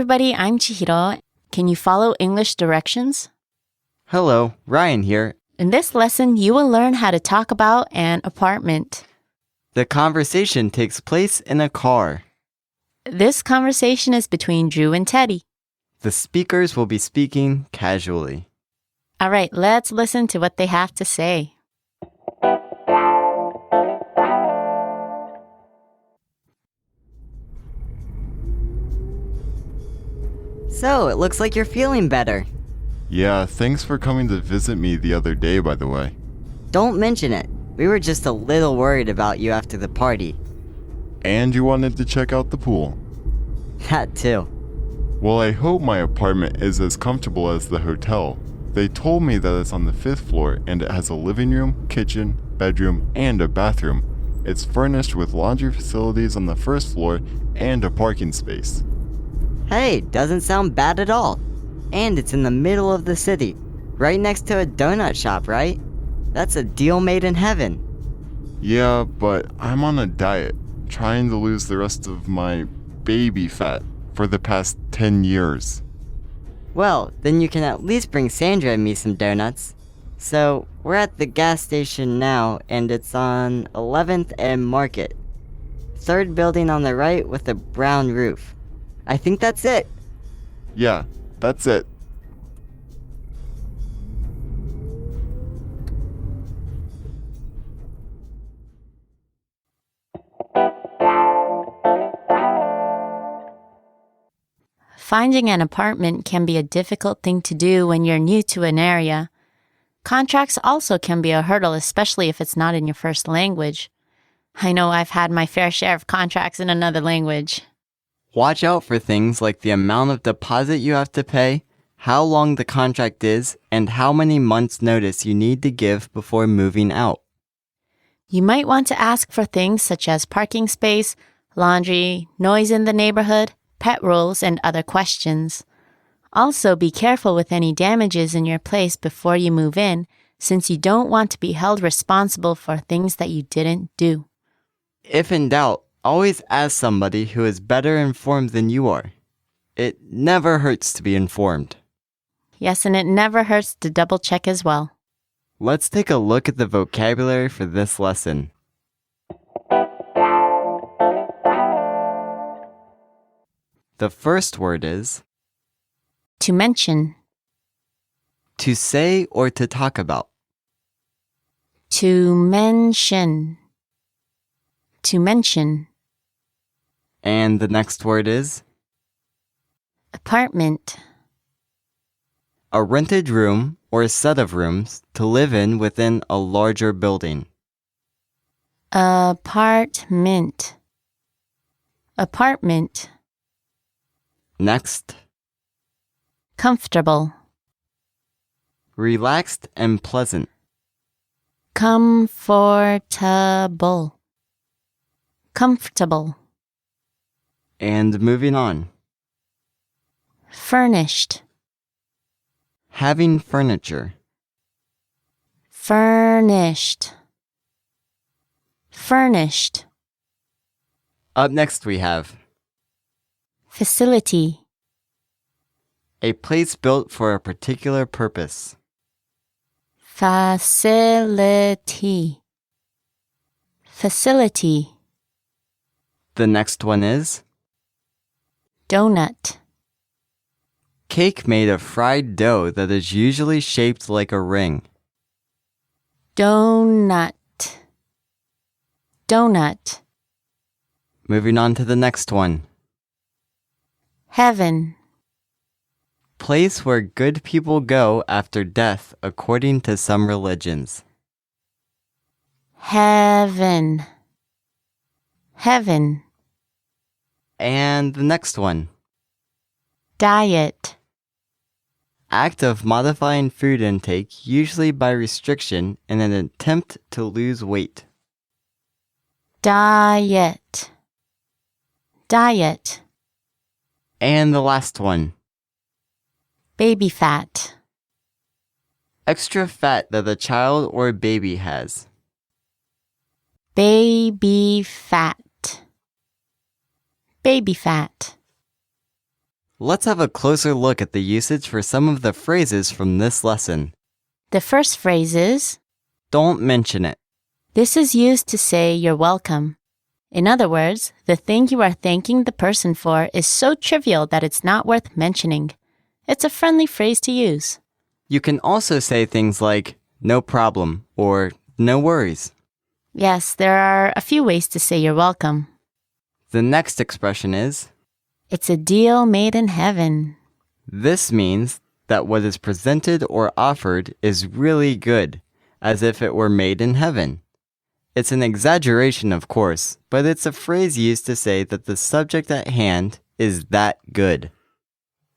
everybody, I'm Chihiro. Can you follow English directions? Hello, Ryan here. In this lesson, you will learn how to talk about an apartment. The conversation takes place in a car. This conversation is between Drew and Teddy. The speakers will be speaking casually. All right, let's listen to what they have to say. So, it looks like you're feeling better. Yeah, thanks for coming to visit me the other day, by the way. Don't mention it. We were just a little worried about you after the party. And you wanted to check out the pool. That too. Well, I hope my apartment is as comfortable as the hotel. They told me that it's on the 5th floor and it has a living room, kitchen, bedroom, and a bathroom. It's furnished with laundry facilities on the 1st floor and a parking space. Hey, doesn't sound bad at all. And it's in the middle of the city, right next to a donut shop, right? That's a deal made in heaven. Yeah, but I'm on a diet, trying to lose the rest of my baby fat for the past 10 years. Well, then you can at least bring Sandra and me some donuts. So, we're at the gas station now, and it's on 11th and Market. 3rd building on the right with a brown roof. I think that's it. Yeah, that's it. Finding an apartment can be a difficult thing to do when you're new to an area. Contracts also can be a hurdle, especially if it's not in your first language. I know I've had my fair share of contracts in another language. Watch out for things like the amount of deposit you have to pay, how long the contract is, and how many months' notice you need to give before moving out. You might want to ask for things such as parking space, laundry, noise in the neighborhood, pet rules, and other questions. Also, be careful with any damages in your place before you move in, since you don't want to be held responsible for things that you didn't do. If in doubt, always ask somebody who is better informed than you are. It never hurts to be informed. Yes, and it never hurts to double check as well. Let's take a look at the vocabulary for this lesson. The first word is To mention. to say or to talk about. To mention. To mention. And the next word is Apartment. a rented room or set of rooms to live in within a larger building. Apartment. Apartment. Next, Comfortable. relaxed and pleasant. Comfortable. Comfortable. And moving on, Furnished. having furniture. Furnished. Furnished. Up next we have Facility. a place built for a particular purpose. Facility. Facility. The next one is Donut. cake made of fried dough that is usually shaped like a ring. Donut. Donut. Moving on to the next one. Heaven. Place where good people go after death according to some religions. Heaven. Heaven. And the next one. Diet. Act of modifying food intake, usually by restriction in an attempt to lose weight. Diet. Diet. And the last one. Baby fat. Extra fat that a child or a baby has. Baby fat. Baby fat. Let's have a closer look at the usage for some of the phrases from this lesson. The first phrase is, Don't mention it. this is used to say you're welcome. In other words, the thing you are thanking the person for is so trivial that it's not worth mentioning. It's a friendly phrase to use. You can also say things like, no problem, or no worries. Yes, there are a few ways to say you're welcome. The next expression is, It's a deal made in heaven. this means that what is presented or offered is really good, as if it were made in heaven. It's an exaggeration, of course, but it's a phrase used to say that the subject at hand is that good.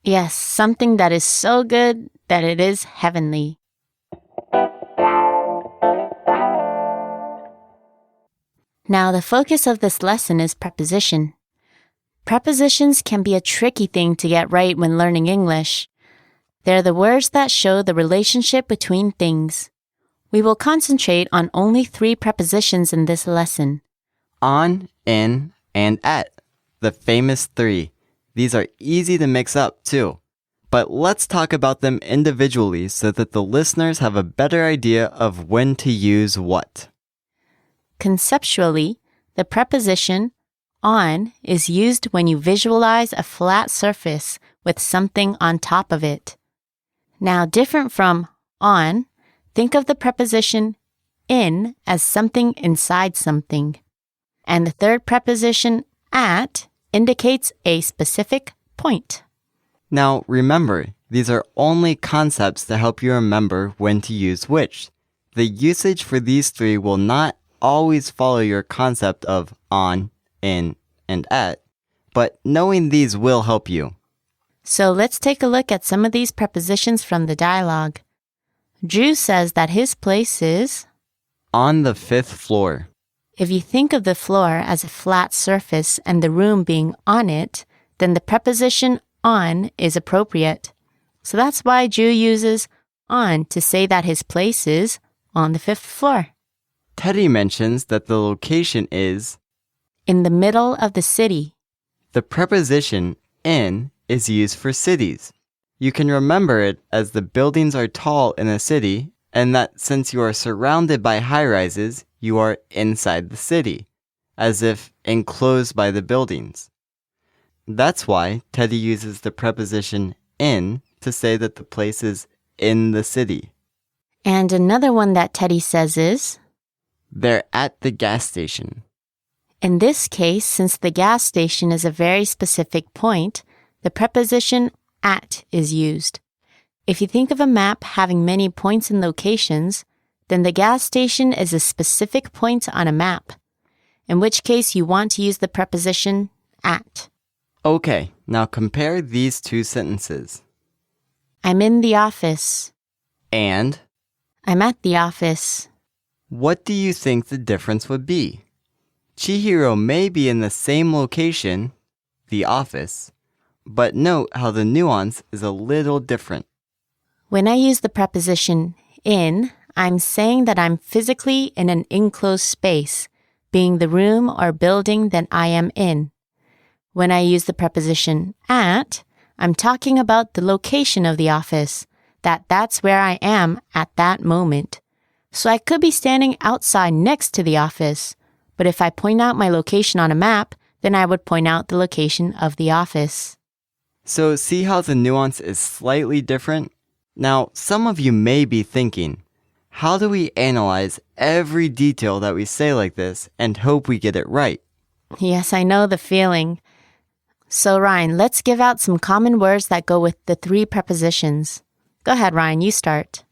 Yes, something that is so good that it is heavenly. Now, the focus of this lesson is preposition. Prepositions can be a tricky thing to get right when learning English. They're the words that show the relationship between things. We will concentrate on only 3 prepositions in this lesson. On, in, and at. The famous 3. These are easy to mix up, too. But let's talk about them individually so that the listeners have a better idea of when to use what. Conceptually, the preposition on is used when you visualize a flat surface with something on top of it. Now, different from on, think of the preposition in as something inside something. And the third preposition at indicates a specific point. Now, remember, these are only concepts to help you remember when to use which. The usage for these 3 will not always follow your concept of on, in, and at, but knowing these will help you. So let's take a look at some of these prepositions from the dialogue. Drew says that his place is, On the 5th floor. if you think of the floor as a flat surface and the room being on it, then the preposition on is appropriate. So that's why Drew uses on to say that his place is on the 5th floor. Teddy mentions that the location is, In the middle of the city. the preposition in is used for cities. You can remember it as the buildings are tall in a city, and that since you are surrounded by high-rises, you are inside the city, as if enclosed by the buildings. That's why Teddy uses the preposition in to say that the place is in the city. And another one that Teddy says is, They're at the gas station. in this case, since the gas station is a very specific point, the preposition at is used. If you think of a map having many points and locations, then the gas station is a specific point on a map, in which case you want to use the preposition at. Okay, now compare these 2 sentences. I'm in the office. And I'm at the office. what do you think the difference would be? Chihiro may be in the same location, the office, but note how the nuance is a little different. When I use the preposition in, I'm saying that I'm physically in an enclosed space, being the room or building that I am in. When I use the preposition at, I'm talking about the location of the office, that's where I am at that moment. So I could be standing outside next to the office, but if I point out my location on a map, then I would point out the location of the office. So see how the nuance is slightly different? Now, some of you may be thinking, how do we analyze every detail that we say like this and hope we get it right? Yes, I know the feeling. So Ryan, let's give out some common words that go with the 3 prepositions. Go ahead, Ryan, you start.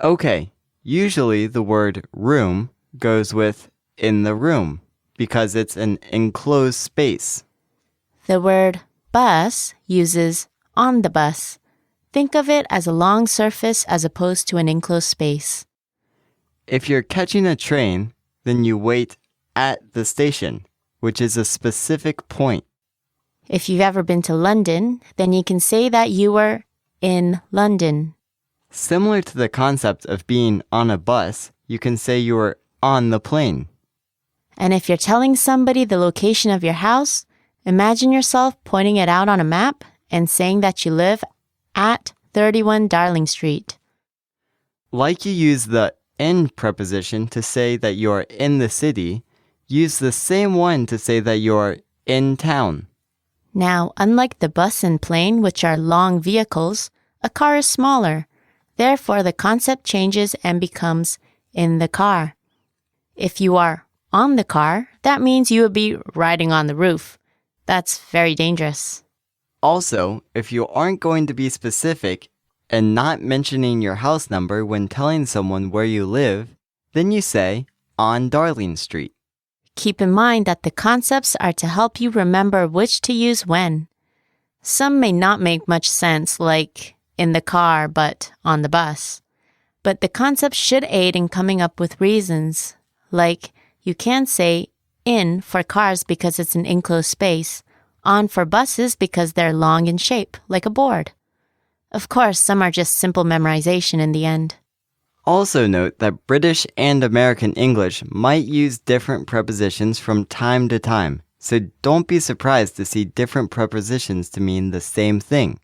Okay, usually the word room goes with in the room because it's an enclosed space. The word bus uses on the bus. Think of it as a long surface as opposed to an enclosed space. If you're catching a train, then you wait at the station, which is a specific point. If you've ever been to London, then you can say that you were in London. Similar to the concept of being on a bus, you can say you were on the plane. And if you're telling somebody the location of your house, imagine yourself pointing it out on a map and saying that you live at 31 Darling Street. Like you use the in preposition to say that you are in the city, use the same one to say that you are in town. Now, unlike the bus and plane, which are long vehicles, a car is smaller. Therefore, the concept changes and becomes in the car. If you are on the car, that means you would be riding on the roof. That's very dangerous. Also, if you aren't going to be specific and not mentioning your house number when telling someone where you live, then you say on Darling Street. Keep in mind that the concepts are to help you remember which to use when. Some may not make much sense, like in the car but on the bus. But the concepts should aid in coming up with reasons, like you can say in for cars because it's an enclosed space, on for buses because they're long in shape, like a board. Of course, some are just simple memorization in the end. Also note that British and American English might use different prepositions from time to time, so don't be surprised to see different prepositions to mean the same thing.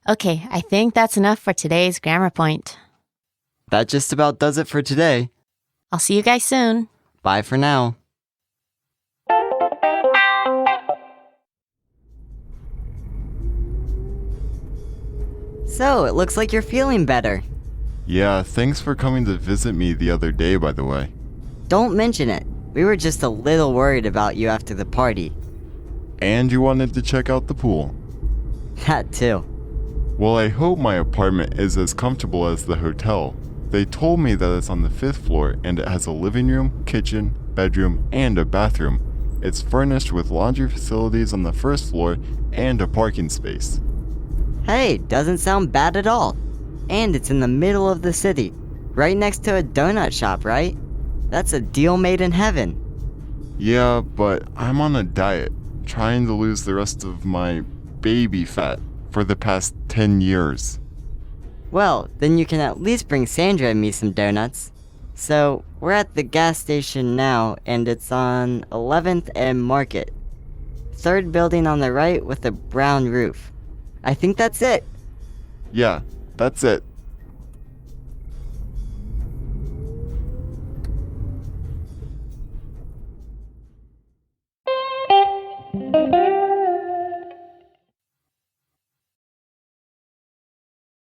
Okay, I think that's enough for today's grammar point. That just about does it for today. I'll see you guys soon. Bye for now. So, it looks like you're feeling better. Yeah, thanks for coming to visit me the other day, by the way. Don't mention it. We were just a little worried about you after the party. And you wanted to check out the pool. That too. Well, I hope my apartment is as comfortable as the hotel. They told me that it's on the 5th floor and it has a living room, kitchen, bedroom, and a bathroom. It's furnished with laundry facilities on the 1st floor and a parking space. Hey, doesn't sound bad at all. And it's in the middle of the city, right next to a donut shop, right? That's a deal made in heaven. Yeah, but I'm on a diet, trying to lose the rest of my baby fat for the past 10 years. Well, then you can at least bring Sandra and me some donuts. So, we're at the gas station now, and it's on 11th and Market. 3rd building on the right with a brown roof. I think that's it. Yeah, that's it.